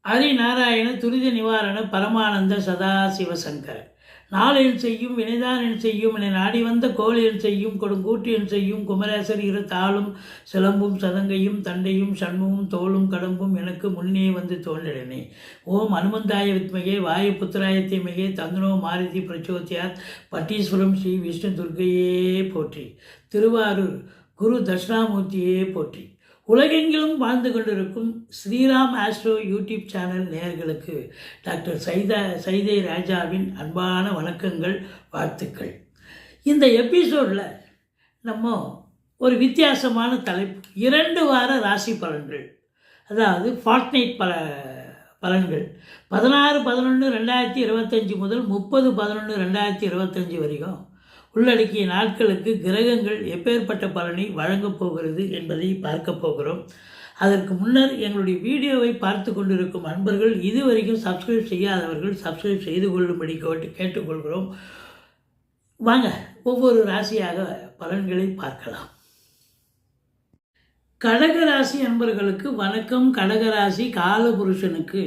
ஹரிநாராயண துரித நிவாரண பரமானந்த சதாசிவசங்கர நாளென் செய்யும் வினைதான் என் செய்யும் என நாடி வந்த கோல் என் செய்யும் கொடுங்கூட்டு என் செய்யும் குமரேசர் இரு தாளும் சிலம்பும் சதங்கையும் தண்டையும் சண்முகம் தோளும் கடம்பும் எனக்கு முன்னே வந்து தோன்றினே. ஓம் அனுமந்தாய வித்மகே வாயு புத்திராய தீமகே தந்தனோ மாருதி பிரச்சோத்தியாத் பட்டீஸ்வரம் ஸ்ரீ விஷ்ணு துர்க்கையே போற்றி. திருவாரூர் குரு தட்சிணாமூர்த்தியே போற்றி. உலகெங்கிலும் வாழ்ந்து கொண்டிருக்கும் ஸ்ரீராம் ஆஸ்ட்ரோ யூடியூப் சேனல் நேயர்களுக்கு டாக்டர் சைதை ராஜாவின் அன்பான வணக்கங்கள், வாழ்த்துக்கள். இந்த எபிசோடில் நம்ம ஒரு வித்தியாசமான தலைப்பு, 2 வார ராசி பலன்கள், அதாவது ஃபார்ட்நைட் பலன்கள் 16/11/2025 முதல் 30/11/2025 வரைக்கும் உள்ளடக்கிய நாட்களுக்கு கிரகங்கள் எப்பேற்பட்ட பலனை வழங்கப் போகிறது என்பதை பார்க்க போகிறோம். அதற்கு முன்னர் எங்களுடைய வீடியோவை பார்த்து கொண்டிருக்கும் அன்பர்கள் இதுவரைக்கும் சப்ஸ்கிரைப் செய்யாதவர்கள் சப்ஸ்கிரைப் செய்து கொள்ளும்படி கேட்டுக்கொள்கிறோம். வாங்க ஒவ்வொரு ராசியாக பலன்களை பார்க்கலாம். கடகராசி அன்பர்களுக்கு வணக்கம். கடகராசி காலபுருஷனுக்கு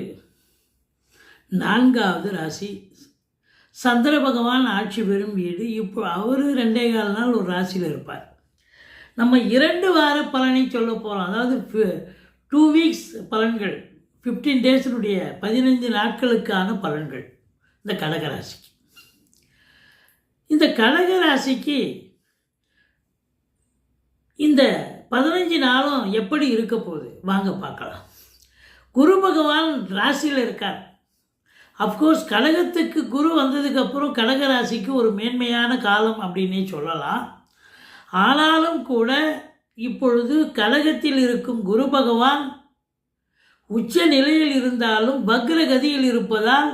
4வது ராசி. சந்திர பகவான் ஆட்சி பெறும் வீடு. இப்போ அவர் 2.25 நாள் ஒரு ராசியில் இருப்பார். நம்ம 2 வார பலனை சொல்ல போகிறோம். அதாவது 2 வீக்ஸ் பலன்கள், 15 டேஸினுடைய 15 நாட்களுக்கான பலன்கள் இந்த கடகராசிக்கு. இந்த கடகராசிக்கு இந்த 15 நாளும் எப்படி இருக்க போகுது வாங்க பார்க்கலாம். குரு பகவான் ராசியில் இருக்கார். அஃப்கோர்ஸ் கடகத்துக்கு குரு வந்ததுக்கப்புறம் கடகராசிக்கு ஒரு மேன்மையான காலம் அப்படின்னே சொல்லலாம். ஆனாலும் கூட இப்பொழுது கடகத்தில் இருக்கும் குரு பகவான் உச்ச நிலையில் இருந்தாலும் வக்ரகதியில் இருப்பதால்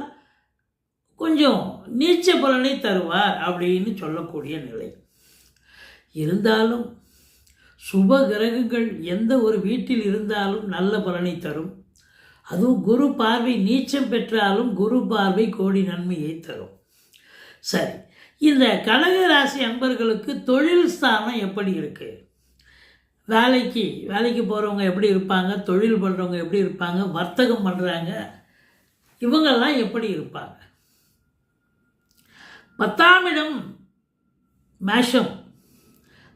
கொஞ்சம் நீச்ச பலனை தருவார் அப்படின்னு சொல்லக்கூடிய நிலை. இருந்தாலும் சுப கிரகங்கள் எந்த ஒரு வீட்டில் இருந்தாலும் நல்ல பலனை தரும். அதுவும் குரு பார்வை நீச்சம் பெற்றாலும் குரு பார்வை கோடி நன்மையை தரும். சரி, இந்த கடகராசி அன்பர்களுக்கு தொழில் ஸ்தானம் எப்படி இருக்குது? வேலைக்கு போகிறவங்க எப்படி இருப்பாங்க? தொழில் பண்ணுறவங்க எப்படி இருப்பாங்க? வர்த்தகம் பண்ணுறாங்க, இவங்கெல்லாம் எப்படி இருப்பாங்க? 10ஆம் இடம் மேஷம்.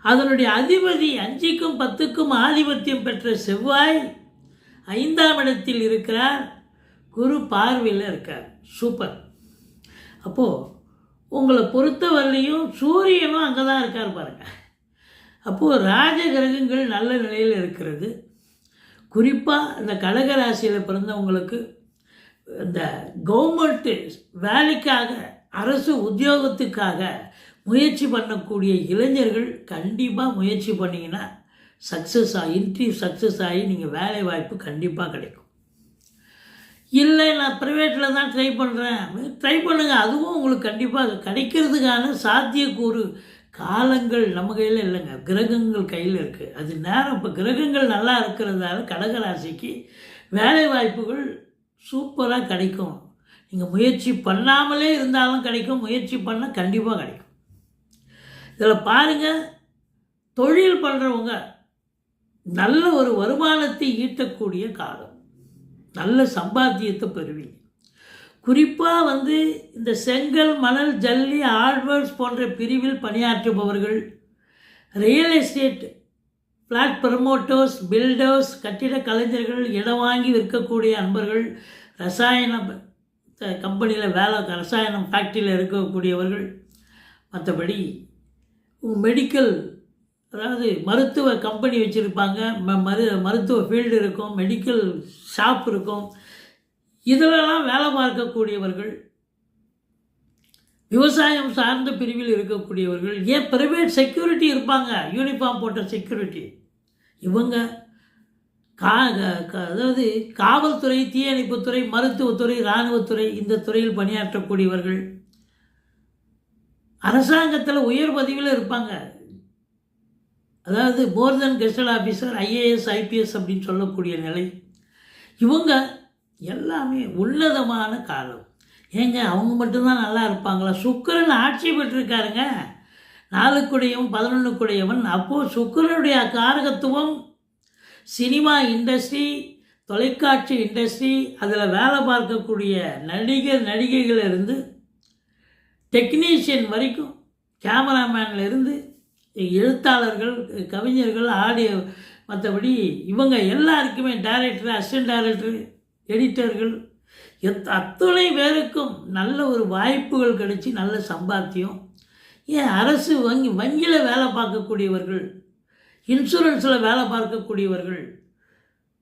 அதனுடைய அதிபதி 5க்கும் 10க்கும் ஆதிபத்தியம் பெற்ற செவ்வாய் 5ஆம் இடத்தில் இருக்கிறார். குரு பார்வையில் இருக்கார். சூப்பர். அப்போது உங்களை பொறுத்தவரையிலையும் சூரியனும் அங்கே தான் இருக்கார் பாருங்கள். அப்போது ராஜ கிரகங்கள் நல்ல நிலையில் இருக்கிறது. குறிப்பாக இந்த கடகராசியில் பிறந்தவங்களுக்கு இந்த கவர்மெண்ட்டு வேலைக்காக, அரசு உத்தியோகத்துக்காக முயற்சி பண்ணக்கூடிய இளைஞர்கள் கண்டிப்பாக முயற்சி பண்ணிங்கன்னா இன்டர்வியூ சக்ஸஸ் ஆகி நீங்கள் வேலை வாய்ப்பு கண்டிப்பாக கிடைக்கும். இல்லை நான் ப்ரைவேட்டில் தான் ட்ரை பண்ணுங்கள், அதுவும் உங்களுக்கு கண்டிப்பாக கிடைக்கிறதுக்கான சாத்தியக்கூறு காலங்கள் நம்ம கையில் இல்லைங்க, கிரகங்கள் கையில் இருக்குது. அது நேரம். இப்போ கிரகங்கள் நல்லா இருக்கிறதால கடகராசிக்கு வேலை வாய்ப்புகள் சூப்பராக கிடைக்கும். நீங்கள் முயற்சி பண்ணாமலே இருந்தாலும் கிடைக்கும், முயற்சி பண்ணால் கண்டிப்பாக கிடைக்கும். இதில் பாருங்கள், தொழில் பண்ணுறவங்க நல்ல ஒரு வருமானத்தை ஈட்டக்கூடிய காலம், நல்ல சம்பாத்தியத்தை பெறுவீங்க. குறிப்பாக இந்த செங்கல், மணல், ஜல்லி, ஆழ்வர்ஸ் போன்ற பிரிவில் பணியாற்றுபவர்கள், real estate, flat promoters, builders, கட்டிட கலைஞர்கள், இடம் வாங்கி விற்கக்கூடிய அன்பர்கள், ரசாயன கம்பெனியில் ரசாயனம் ஃபேக்ட்ரியில் இருக்கக்கூடியவர்கள், மற்றபடி மெடிக்கல், அதாவது மருத்துவ கம்பெனி வச்சுருப்பாங்க, மருத்துவ ஃபீல்டு இருக்கும், மெடிக்கல் ஷாப் இருக்கும், இதிலெல்லாம் வேலை பார்க்கக்கூடியவர்கள், விவசாயம் சார்ந்த பிரிவில் இருக்கக்கூடியவர்கள், ஏன் ப்ரைவேட் செக்யூரிட்டி இருப்பாங்க, யூனிஃபார்ம் போட்ட செக்யூரிட்டி, இவங்க அதாவது காவல்துறை, தீயணைப்புத்துறை, மருத்துவத்துறை, இராணுவத்துறை, இந்த துறையில் பணியாற்றக்கூடியவர்கள், அரசாங்கத்தில் உயர் பதவியில் இருப்பாங்க. அதாவது மோர் தென் கெஸ்டட் ஆஃபீஸர், ஐஏஎஸ், ஐபிஎஸ் அப்படின்னு சொல்லக்கூடிய நிலை, இவங்க எல்லாமே உன்னதமான காலம். ஏங்க அவங்க மட்டும்தான் நல்லா இருப்பாங்களா? சுக்கிரன் ஆட்சி பெற்றிருக்காருங்க, 4 11 அப்போது சுக்கிரனுடைய காரகத்துவம் சினிமா இண்டஸ்ட்ரி, தொலைக்காட்சி இண்டஸ்ட்ரி, அதில் வேலை பார்க்கக்கூடிய நடிகர் நடிகைகளிலிருந்து டெக்னீஷியன் வரைக்கும், கேமராமேன்லேருந்து எழுத்தாளர்கள், கவிஞர்கள், ஆடியோ, மற்றபடி இவங்க எல்லாருக்குமே டைரக்டர், அசிஸ்டன்ட் டைரக்டர், எடிட்டர்கள், அத்தனை பேருக்கும் நல்ல ஒரு வாய்ப்புகள் கிடைச்சி நல்ல சம்பாத்தியம். ஏன் அரசு வங்கியில் வேலை பார்க்கக்கூடியவர்கள், இன்சூரன்ஸில் வேலை பார்க்கக்கூடியவர்கள்,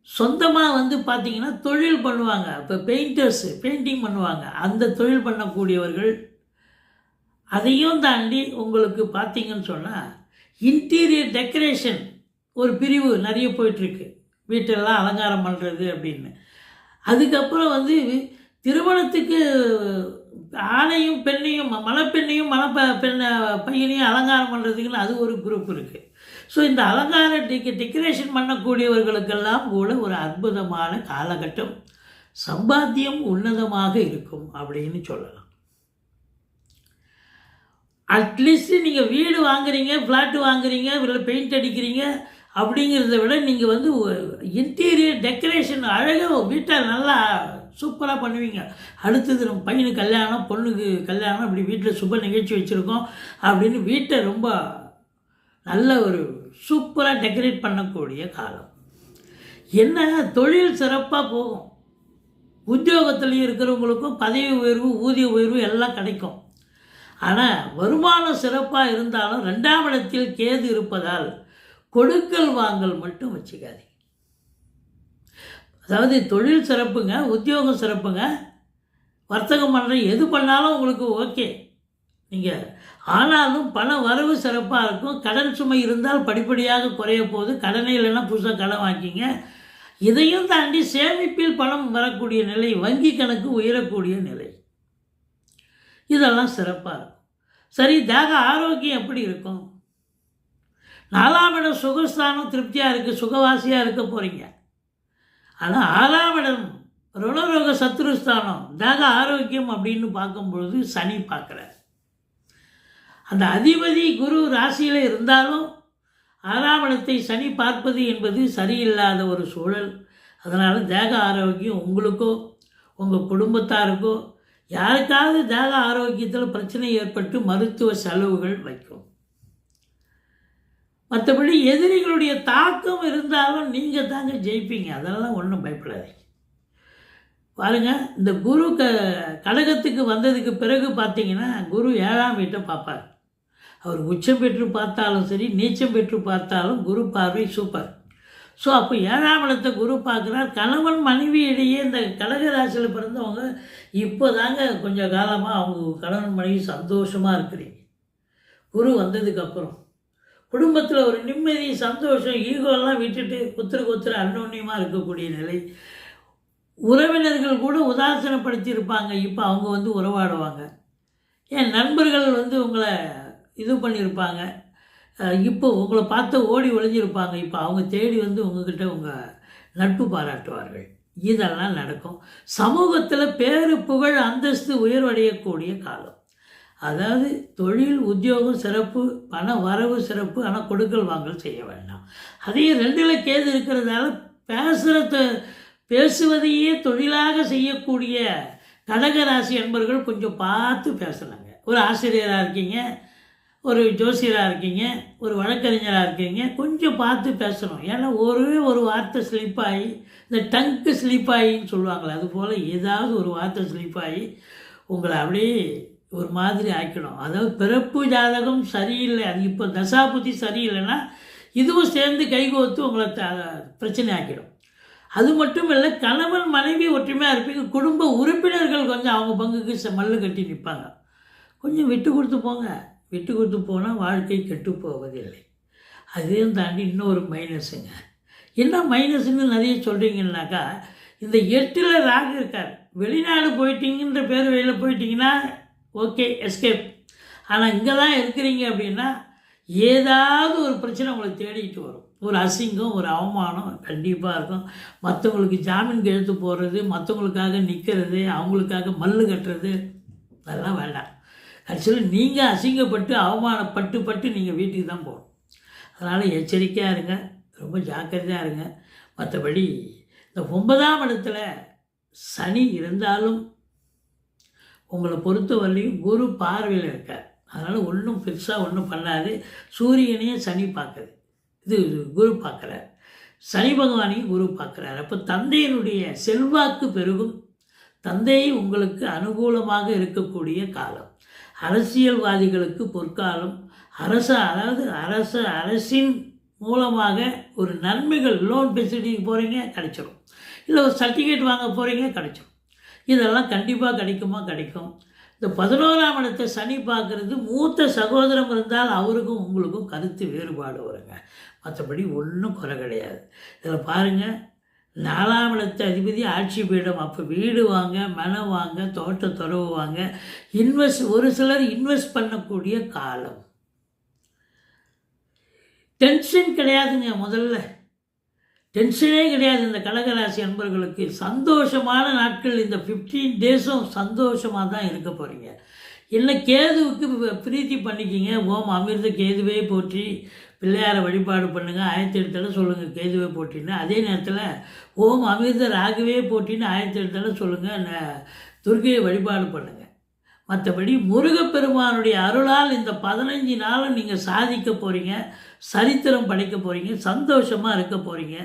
சொந்தமாக பார்த்திங்கன்னா தொழில் பண்ணுவாங்க. இப்போ பெயிண்டிங் பண்ணுவாங்க, அந்த தொழில் பண்ணக்கூடியவர்கள். அதையும் தாண்டி உங்களுக்கு பார்த்திங்கன்னு சொன்னால் இன்டீரியர் டெக்கரேஷன் ஒரு பிரிவு நிறைய போயிட்டுருக்கு, வீட்டெல்லாம் அலங்காரம் பண்ணுறது அப்படின்னு. அதுக்கப்புறம் திருமணத்துக்கு ஆணையும் பெண்ணையும், மணப்பெண்ணையும் பையனையும் அலங்காரம் பண்ணுறதுக்குன்னு அது ஒரு குரூப் இருக்குது. ஸோ இந்த அலங்கார டெக்கரேஷன் பண்ணக்கூடியவர்களுக்கெல்லாம் கூட ஒரு அற்புதமான காலகட்டம், சம்பாத்தியம் உன்னதமாக இருக்கும் அப்படின்னு சொல்லலாம். அட்லீஸ்ட் நீங்கள் வீடு வாங்குறீங்க, ஃப்ளாட்டு வாங்குறீங்க, இல்லை பெயிண்ட் அடிக்கிறீங்க அப்படிங்கிறத விட நீங்கள் இன்டீரியர் டெக்கரேஷன் அழகாக வீட்டை நல்லா சூப்பராக பண்ணுவீங்க. அடுத்தது நம்ம பையனுக்கு கல்யாணம், பொண்ணுக்கு கல்யாணம், அப்படி வீட்டில் சுப நிகழ்ச்சி வச்சுருக்கோம் அப்படின்னு வீட்டை ரொம்ப நல்ல ஒரு சூப்பராக டெக்கரேட் பண்ணக்கூடிய காலம். என்ன தொழில் சிறப்பாக போகும், உத்தியோகத்துலேயும் இருக்கிறவங்களுக்கும் பதவி உயர்வு, ஊதிய உயர்வு எல்லாம் கிடைக்கும். ஆனால் வருமானம் சிறப்பாக இருந்தாலும் 2ஆம் இடத்தில் கேது இருப்பதால் கொடுக்கல் வாங்கல் மட்டும் வச்சுக்காதீங்க. அதாவது தொழில் சிறப்புங்க, உத்தியோகம் சிறப்புங்க, வர்த்தகம் பண்ணுற எது பண்ணாலும் உங்களுக்கு ஓகே நீங்கள். ஆனாலும் பண வரவு சிறப்பாக இருக்கும். கடன் சுமை இருந்தால் படிப்படியாக குறைய போகுது. கடனே இல்லைன்னா புதுசாக கடன் வாங்கிங்க. இதையும் தாண்டி சேமிப்பில் பணம் வரக்கூடிய நிலை, வங்கி கணக்கு உயரக்கூடிய நிலை, இதெல்லாம் சிறப்பாக இருக்கும். சரி, தேக ஆரோக்கியம் எப்படி இருக்கும்? 4ஆம் இடம் சுகஸ்தானம், திருப்தியாக இருக்குது, சுகவாசியாக இருக்க போகிறீங்க. ஆனால் 6ஆம் இடம் ருணரோக சத்ருஸ்தானம், தேக ஆரோக்கியம் அப்படின்னு பார்க்கும்பொழுது சனி பார்க்குறார். அந்த அதிபதி குரு ராசியில் இருந்தாலும் 6ஆம் இடத்தை சனி பார்ப்பது என்பது சரியில்லாத ஒரு சூழல். அதனால் தேக ஆரோக்கியம் உங்களுக்கோ உங்கள் குடும்பத்தாருக்கோ யாருக்காவது தேக ஆரோக்கியத்தில் பிரச்சனை ஏற்பட்டு மருத்துவ செலவுகள் வைக்கும். மற்றபடி எதிரிகளுடைய தாக்கம் இருந்தாலும் நீங்கள் தாங்க ஜெயிப்பீங்க, அதெல்லாம் ஒன்றும் பயப்படாதீங்க. பாருங்கள், இந்த குரு கடகத்துக்கு வந்ததுக்கு பிறகு பார்த்தீங்கன்னா குரு 7ஆம் வீட்டை பார்ப்பார். அவர் உச்சம் பெற்று பார்த்தாலும் சரி, நீச்சம் பெற்று பார்த்தாலும் குரு பார்வை சூப்பர். ஸோ அப்போ 7ஆம் இடத்தை குரு பார்க்குறார். கணவன் மனைவி இடையே இந்த கடகராசியில் பிறந்தவங்க இப்போ தாங்க கொஞ்சம் காலமாக அவங்க கணவன் மனைவி சந்தோஷமாக இருக்கிறீங்க. குரு வந்ததுக்கப்புறம் குடும்பத்தில் ஒரு நிம்மதி, சந்தோஷம், ஈகோலாம் விட்டுட்டு ஒருத்தருக்கு அன்னோன்யமாக இருக்கக்கூடிய நிலை. உறவினர்கள் கூட உதாசீனப்படுத்தியிருப்பாங்க, இப்போ அவங்க உறவாடுவாங்க. ஏன் நண்பர்கள் உங்களை இது பண்ணியிருப்பாங்க, இப்போ உங்களை பார்த்து ஓடி ஒளிஞ்சிருப்பாங்க, இப்போ அவங்க தேடி உங்ககிட்ட உங்கள் நட்பு பாராட்டுவார்கள். இதெல்லாம் நடக்கும். சமூகத்தில் பேரு புகழ் அந்தஸ்து உயர்வடையக்கூடிய காலம். அதாவது தொழில் உத்தியோகம் சிறப்பு, பண வரவு சிறப்பு, ஆனால் கொடுக்கல் வாங்கல் செய்ய வேண்டாம். அதையும் 2இல் கேது இருக்கிறதால பேசுவதையே தொழிலாக செய்யக்கூடிய கடகராசி என்பவர்கள் கொஞ்சம் பார்த்து பேசலாங்க. ஒரு ஆசிரியராக இருக்கீங்க, ஒரு ஜோசியராக இருக்கீங்க, ஒரு வழக்கறிஞராக இருக்கீங்க, கொஞ்சம் பார்த்து பேசணும். ஏன்னா ஒரு வார்த்தை ஸ்லிப்பாகி, இந்த டங்கு ஸ்லிப்பாகின்னு சொல்லுவாங்களே, அதுபோல் ஏதாவது ஒரு வார்த்தை ஸ்லிப்பாகி உங்களை அப்படியே ஒரு மாதிரி ஆக்கிடும். அதாவது பிறப்பு ஜாதகம் சரியில்லை, அது இப்போ தசாபுத்தி சரியில்லைன்னா இதுவும் சேர்ந்து கைகோத்து உங்களை பிரச்சனை ஆக்கிடும். அது மட்டும் இல்லை, கணவன் மனைவி ஒற்றுமையாக இருப்பீங்க. குடும்ப உறுப்பினர்கள் கொஞ்சம் அவங்க பங்குக்கு மல்லு கட்டி நிற்பாங்க. கொஞ்சம் விட்டு கொடுத்து போங்க. விட்டு கொடுத்து போனால் வாழ்க்கை கெட்டு போவதில்லை. அதையும் தாண்டி இன்னொரு மைனஸுங்க. என்ன மைனஸ்ன்னு நிறைய சொல்கிறீங்கன்னாக்கா, இந்த 8ல் ராகு இருக்கார். வெளிநாடு போயிட்டீங்கன்ற பேர் வெளியில் போயிட்டீங்கன்னா ஓகே, எஸ்கேப். ஆனால் இங்கே தான் இருக்கிறீங்க அப்படின்னா ஏதாவது ஒரு பிரச்சனை உங்களுக்கு தேடிட்டு வரும். ஒரு அசிங்கம், ஒரு அவமானம் கண்டிப்பாக இருக்கும். மற்றவங்களுக்கு ஜாமீன் கையெழுத்து போடுறது, மற்றவங்களுக்காக நிற்கிறது, அவங்களுக்காக மல்லு கட்டுறது, அதெல்லாம் வேண்டாம். கடைசியில் நீங்கள் அசிங்கப்பட்டு அவமானப்பட்டு நீங்கள் வீட்டுக்கு தான் போகணும். அதனால் எச்சரிக்கையாக இருங்க, ரொம்ப ஜாக்கிரதையாக இருங்க. மற்றபடி இந்த 9ஆம் இடத்துல சனி இருந்தாலும் உங்களை பொறுத்தவரையும் குரு பார்வையில் இருக்கார். அதனால் ஒன்றும் பெருசாக ஒன்றும் பண்ணாது. சூரியனையே சனி பார்க்குது, இது குரு பார்க்குறார். சனி பகவானையும் குரு பார்க்குறார். அப்போ தந்தையினுடைய செல்வாக்கு பெருகும். தந்தை உங்களுக்கு அனுகூலமாக இருக்கக்கூடிய காலம். அரசியல்வாதிகளுக்கு பொற்காலம். அரசின் மூலமாக ஒரு நன்மைகள், லோன் ஃபெசிலிட்டிக்கு போகிறீங்க கிடைச்சிடும், இல்லை ஒரு சர்டிஃபிகேட் வாங்க போகிறீங்க கிடைச்சிடும். இதெல்லாம் கண்டிப்பாக கிடைக்குமா? கிடைக்கும். இந்த 11ஆம் இடத்தை சனி பார்க்குறது, மூத்த சகோதரம் இருந்தால் அவருக்கும் உங்களுக்கும் கருத்து வேறுபாடு வருங்க. மற்றபடி ஒன்றும் குறை கிடையாது. இதில் பாருங்கள், 4ஆம் இடத்து அதிபதி ஆட்சி பீடம். அப்போ வீடு வாங்க, மனம் வாங்க, தோட்டத்துறவு வாங்க, ஒரு சிலர் இன்வெஸ்ட் பண்ணக்கூடிய காலம். டென்ஷன் கிடையாதுங்க. முதல்ல டென்ஷனே கிடையாது. இந்த கடகராசி அன்பர்களுக்கு சந்தோஷமான நாட்கள். இந்த 15 டேஸும் சந்தோஷமாக தான் இருக்க போகிறீங்க. இல்லை, கேதுவுக்கு பிரீத்தி பண்ணிக்கிங்க. ஓம் அமிர்த கேதுவே போற்றி, பிள்ளையாரை வழிபாடு பண்ணுங்கள். 1008 தடவை சொல்லுங்கள் கேதுவே போற்றின்னு. அதே நேரத்தில் ஓம் அமிர்த ராகுவே போற்றின்னு 1008 தடவை சொல்லுங்கள், துர்க்கையை வழிபாடு பண்ணுங்கள். மற்றபடி முருகப்பெருமானுடைய அருளால் இந்த 15 நாளும் நீங்கள் சாதிக்க போகிறீங்க, சரித்திரம் படைக்க போகிறீங்க, சந்தோஷமாக இருக்க போகிறீங்க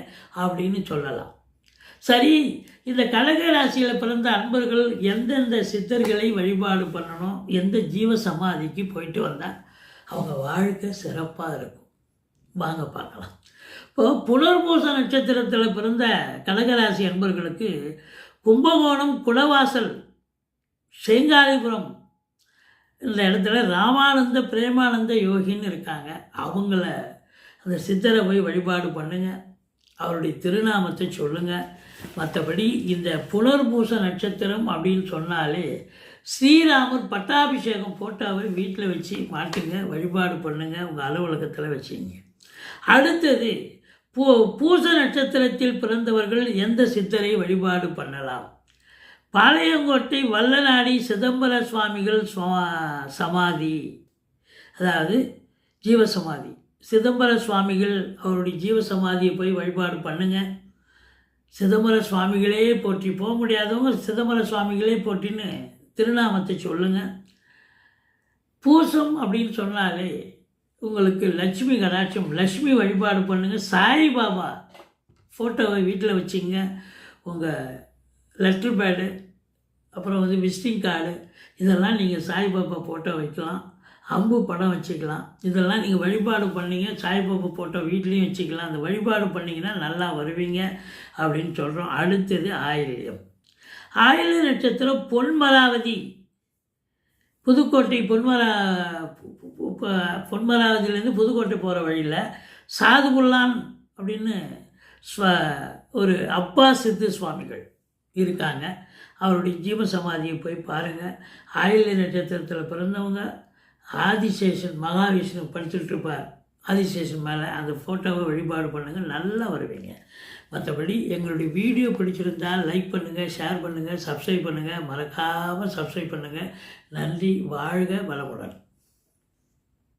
அப்படின்னு சொல்லலாம். சரி, இந்த கடக ராசியில் பிறந்த அன்பர்கள் எந்தெந்த சித்தர்களை வழிபாடு பண்ணணும், எந்த ஜீவ சமாதிக்கு போயிட்டு வந்தால் அவங்க வாழ்க்கை சிறப்பாக இருக்கும், வாங்க பார்க்கலாம். இப்போது புனர்பூச நட்சத்திரத்தில் பிறந்த கடகராசி அன்பர்களுக்கு கும்பகோணம், குடவாசல், செங்காலிபுரம் இந்த இடத்துல ராமானந்த பிரேமானந்த யோகின்னு இருக்காங்க. அவங்கள அந்த சித்தரை போய் வழிபாடு பண்ணுங்கள், அவருடைய திருநாமத்தை சொல்லுங்கள். மற்றபடி இந்த புனர்பூச நட்சத்திரம் அப்படின்னு சொன்னாலே ஸ்ரீராமர் பட்டாபிஷேகம் ஃபோட்டோவை வீட்டில் வச்சு மாட்டுங்க, வழிபாடு பண்ணுங்கள், உங்கள் அலுவலகத்தில் வச்சுங்க. அடுத்தது பூச நட்சத்திரத்தில் பிறந்தவர்கள் எந்த சித்தரை வழிபாடு பண்ணலாம்? பாளையங்கோட்டை வல்லநாடி சிதம்பர சுவாமிகள் சமாதி, அதாவது ஜீவசமாதி. சிதம்பர சுவாமிகள் அவருடைய ஜீவசமாதியை போய் வழிபாடு பண்ணுங்கள். சிதம்பர சுவாமிகளே போற்றி, போக முடியாதவங்க சிதம்பர சுவாமிகளே போற்றின்னு திருநாமத்தை சொல்லுங்கள். பூசம் அப்படின்னு சொன்னாலே உங்களுக்கு லட்சுமி கடாட்சம், லக்ஷ்மி வழிபாடு பண்ணுங்கள். சாய்பாபா ஃபோட்டோவை வீட்டில் வச்சுங்க. உங்கள் லெட்டர் பேடு, அப்புறம் விசிட்டிங் கார்டு, இதெல்லாம் நீங்கள் சாய்பாபா ஃபோட்டோ வைக்கலாம். அம்பு படம் வச்சுக்கலாம். இதெல்லாம் நீங்கள் வழிபாடு பண்ணிங்க. சாய்பாபா ஃபோட்டோ வீட்லேயும் வச்சுக்கலாம். அந்த வழிபாடு பண்ணிங்கன்னா நல்லா வருவீங்க அப்படின்னு சொல்கிறோம். அடுத்தது ஆயில்யம். ஆயில்ய நட்சத்திரம் பொன்மராவதி, புதுக்கோட்டை பொன்மராவதியிலேருந்து புதுக்கோட்டை போகிற வழியில் சாதுபுல்லான் அப்படின்னு ஒரு அப்பா சித்து சுவாமிகள் இருக்காங்க. அவருடைய ஜீவசமாதியை போய் பாருங்கள். ஆயில்ய நட்சத்திரத்தில் பிறந்தவங்க ஆதிசேஷன், மகாவிஷ்ணு படுத்துட்டு இருப்பார் ஆதிசேஷன் மேலே, அந்த ஃபோட்டோவை வழிபாடு பண்ணுங்கள், நல்லா வருவீங்க. மற்றபடி எங்களுடைய வீடியோ பிடிச்சிருந்தால் லைக் பண்ணுங்கள், ஷேர் பண்ணுங்கள், சப்ஸ்கிரைப் பண்ணுங்கள், மறக்காமல் சப்ஸ்கிரைப் பண்ணுங்கள். நன்றி. வாழ்க வளமுடன்.